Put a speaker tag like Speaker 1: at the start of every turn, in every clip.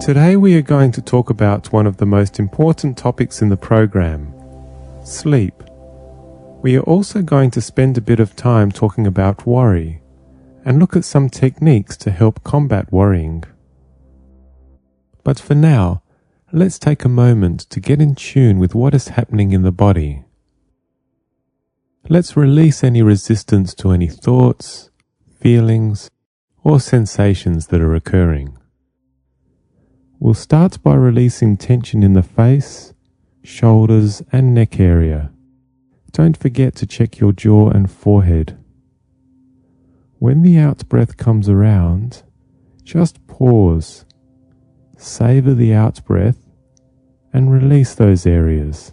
Speaker 1: Today we are going to talk about one of the most important topics in the program, sleep. We are also going to spend a bit of time talking about worry and look at some techniques to help combat worrying. But for now, let's take a moment to get in tune with what is happening in the body. Let's release any resistance to any thoughts, feelings, or sensations that are occurring. We'll start by releasing tension in the face, shoulders, and neck area. Don't forget to check your jaw and forehead. When the out-breath comes around, just pause, savor the out-breath, and release those areas.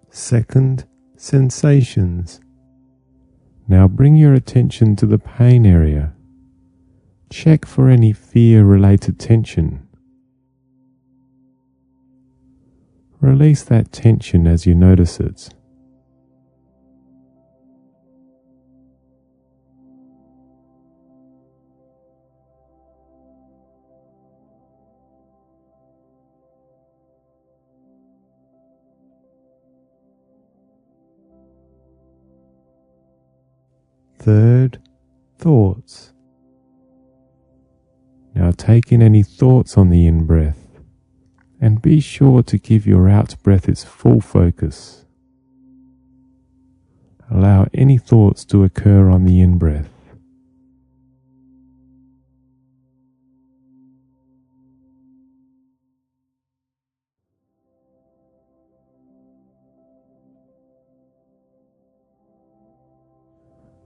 Speaker 1: Second, sensations. Now bring your attention to the pain area. Check for any fear-related tension. Release that tension as you notice it. Third, thoughts. Now take in any thoughts on the in-breath and be sure to give your out-breath its full focus. Allow any thoughts to occur on the in-breath.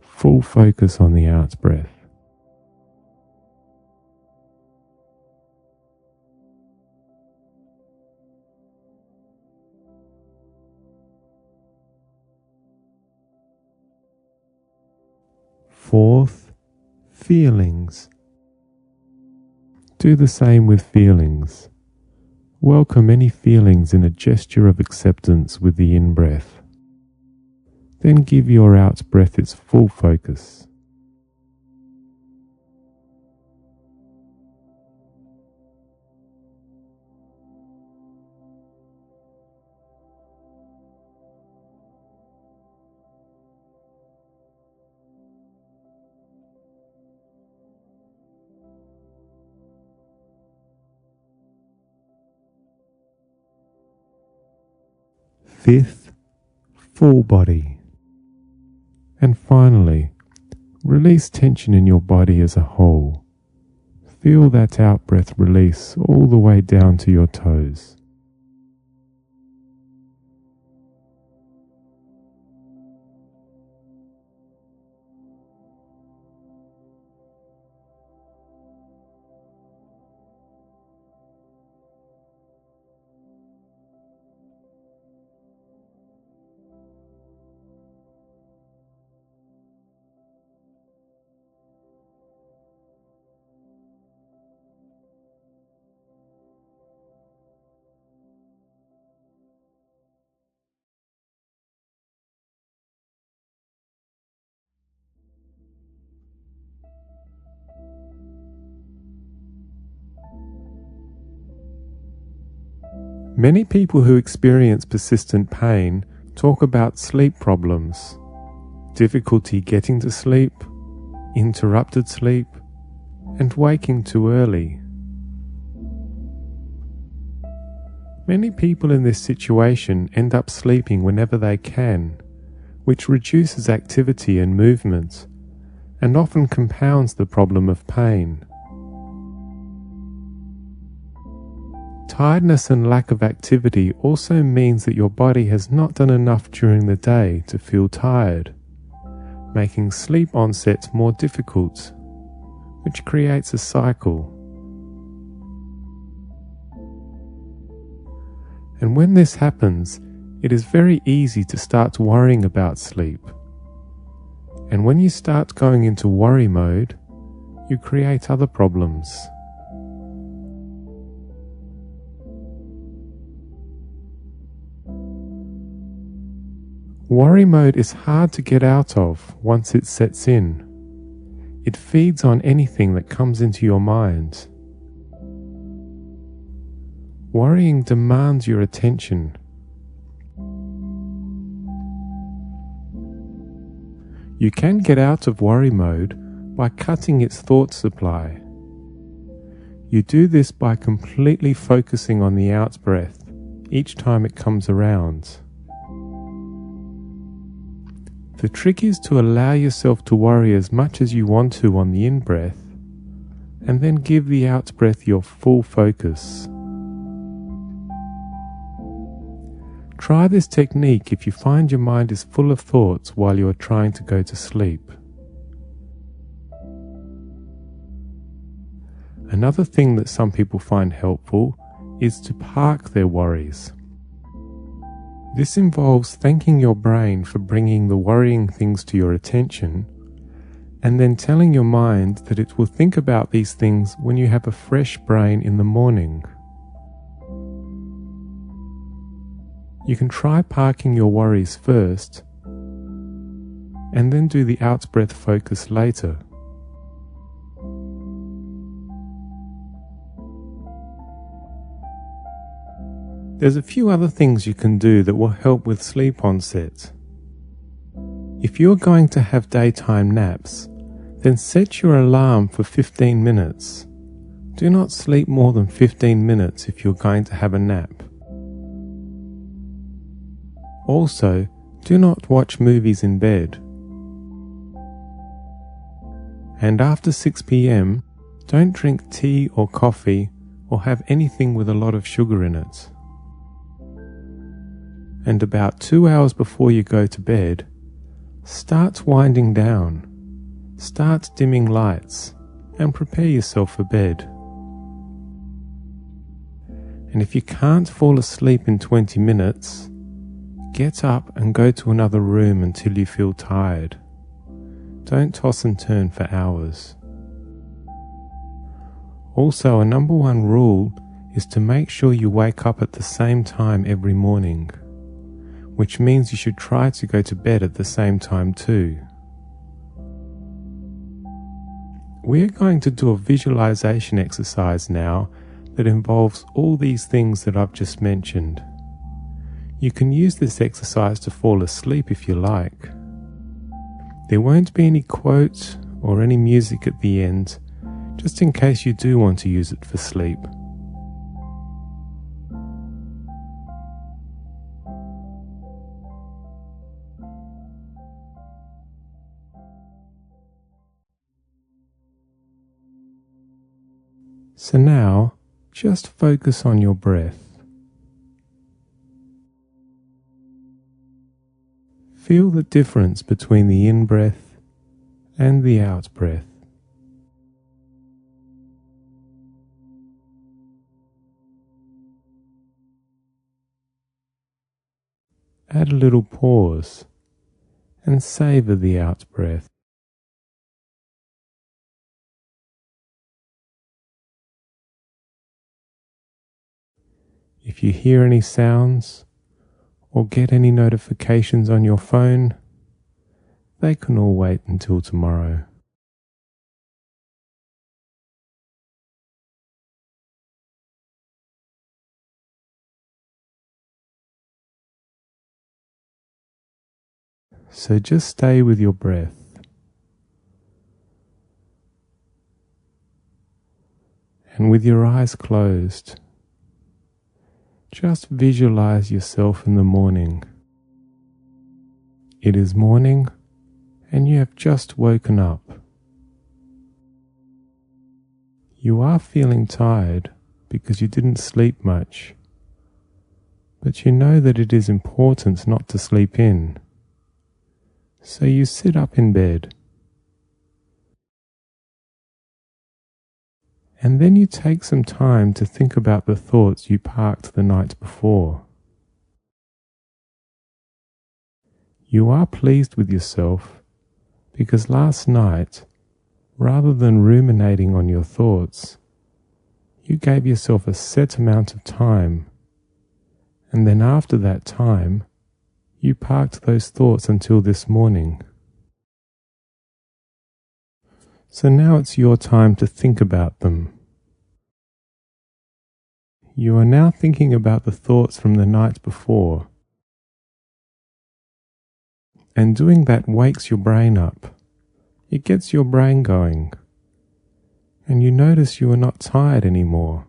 Speaker 1: Full focus on the out-breath. Fourth, feelings. Do the same with feelings. Welcome any feelings in a gesture of acceptance with the in-breath. Then give your out-breath its full focus. Fifth, full body. And finally, release tension in your body as a whole. Feel that out-breath release all the way down to your toes. Many people who experience persistent pain talk about sleep problems, difficulty getting to sleep, interrupted sleep, and waking too early. Many people in this situation end up sleeping whenever they can, which reduces activity and movement, and often compounds the problem of pain. Tiredness and lack of activity also means that your body has not done enough during the day to feel tired, making sleep onset more difficult, which creates a cycle. And when this happens, it is very easy to start worrying about sleep. And when you start going into worry mode, you create other problems. Worry mode is hard to get out of once it sets in. It feeds on anything that comes into your mind. Worrying demands your attention. You can get out of worry mode by cutting its thought supply. You do this by completely focusing on the out-breath each time it comes around. The trick is to allow yourself to worry as much as you want to on the in-breath, and then give the out-breath your full focus. Try this technique if you find your mind is full of thoughts while you are trying to go to sleep. Another thing that some people find helpful is to park their worries. This involves thanking your brain for bringing the worrying things to your attention, and then telling your mind that it will think about these things when you have a fresh brain in the morning. You can try parking your worries first, and then do the out-breath focus later. There's a few other things you can do that will help with sleep onset. If you're going to have daytime naps, then set your alarm for 15 minutes. Do not sleep more than 15 minutes if you're going to have a nap. Also, do not watch movies in bed. And after 6 p.m, don't drink tea or coffee or have anything with a lot of sugar in it. And about 2 hours before you go to bed, start winding down, start dimming lights, and prepare yourself for bed. And if you can't fall asleep in 20 minutes, get up and go to another room until you feel tired. Don't toss and turn for hours. Also, a number one rule is to make sure you wake up at the same time every morning, which means you should try to go to bed at the same time too. We are going to do a visualization exercise now that involves all these things that I've just mentioned. You can use this exercise to fall asleep if you like. There won't be any quote or any music at the end, just in case you do want to use it for sleep. So now, just focus on your breath. Feel the difference between the in-breath and the out-breath. Add a little pause and savor the out-breath. If you hear any sounds or get any notifications on your phone, they can all wait until tomorrow. So just stay with your breath. And with your eyes closed, just visualize yourself in the morning. It is morning and you have just woken up. You are feeling tired because you didn't sleep much, but you know that it is important not to sleep in. So you sit up in bed, and then you take some time to think about the thoughts you parked the night before. You are pleased with yourself because last night, rather than ruminating on your thoughts, you gave yourself a set amount of time, and then after that time, You parked those thoughts until this morning. So now it's your time to think about them. You are now thinking about the thoughts from the night before. And doing that wakes your brain up. It gets your brain going. And you notice you are not tired anymore.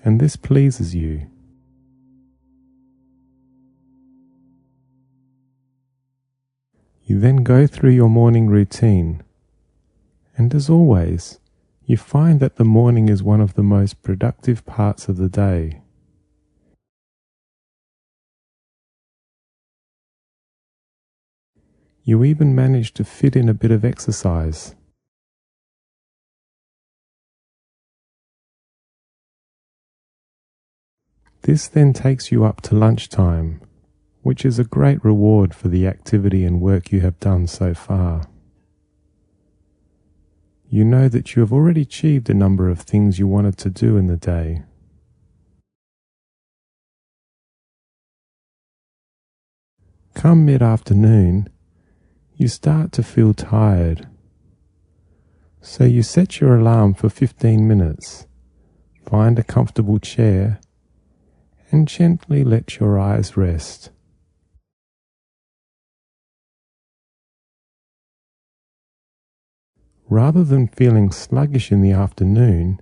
Speaker 1: And this pleases you. You then go through your morning routine. And as always, you find that the morning is one of the most productive parts of the day. You even manage to fit in a bit of exercise. This then takes you up to lunchtime, which is a great reward for the activity and work you have done so far. You know that you have already achieved a number of things you wanted to do in the day. Come mid-afternoon, you start to feel tired. So you set your alarm for 15 minutes, find a comfortable chair, and gently let your eyes rest. Rather than feeling sluggish in the afternoon,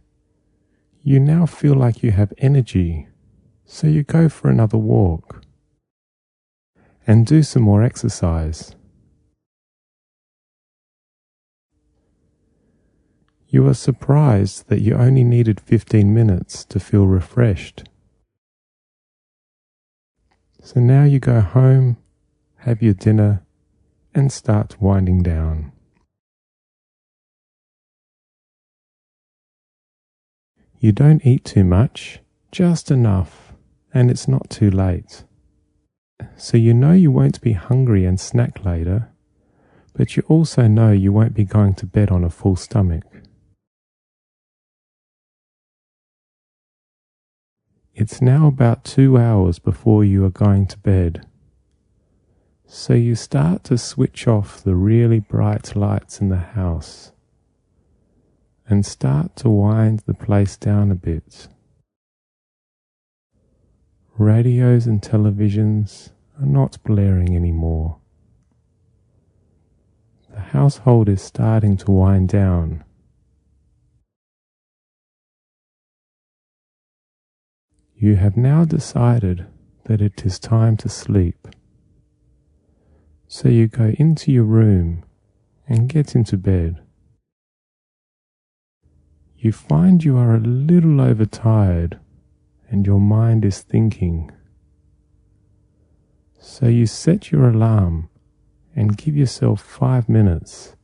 Speaker 1: you now feel like you have energy, so you go for another walk and do some more exercise. You are surprised that you only needed 15 minutes to feel refreshed. So now you go home, have your dinner, and start winding down. You don't eat too much, just enough, and it's not too late. So you know you won't be hungry and snack later, but you also know you won't be going to bed on a full stomach. It's now about 2 hours before you are going to bed. So you start to switch off the really bright lights in the house and start to wind the place down a bit. Radios and televisions are not blaring anymore. The household is starting to wind down. You have now decided that it is time to sleep. So you go into your room and get into bed. You find you are a little overtired and your mind is thinking. So you set your alarm and give yourself 5 minutes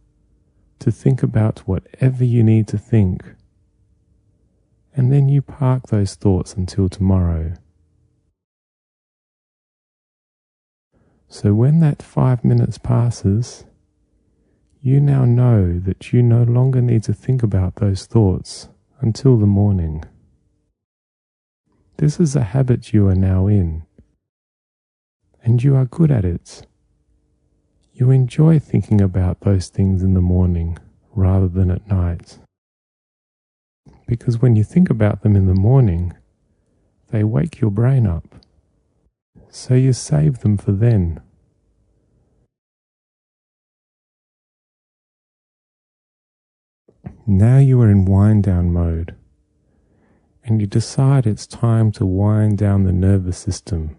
Speaker 1: to think about whatever you need to think. And then you park those thoughts until tomorrow. So when that 5 minutes passes, you now know that you no longer need to think about those thoughts until the morning. This is a habit you are now in, and you are good at it. You enjoy thinking about those things in the morning rather than at night. Because when you think about them in the morning, they wake your brain up. So you save them for then. Now you are in wind down mode, and you decide it's time to wind down the nervous system.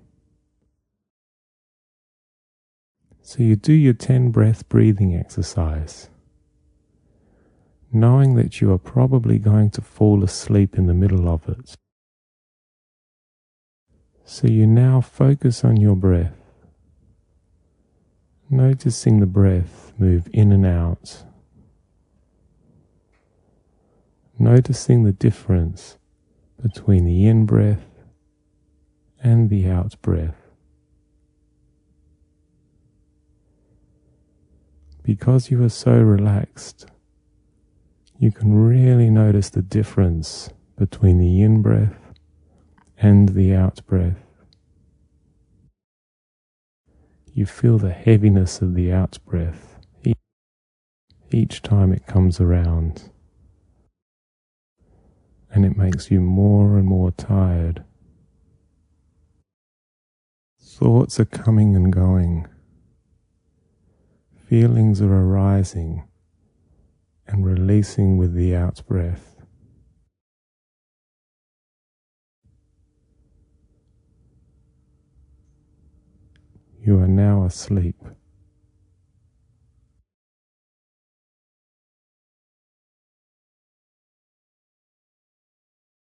Speaker 1: So you do your 10 breath breathing exercise, knowing that you are probably going to fall asleep in the middle of it. So you now focus on your breath, noticing the breath move in and out, noticing the difference between the in-breath and the out-breath. Because you are so relaxed, you can really notice the difference between the in-breath and the out-breath. You feel the heaviness of the out breath each time it comes around, and it makes you more and more tired. Thoughts are coming and going. Feelings are arising and releasing with the out breath. You are now asleep.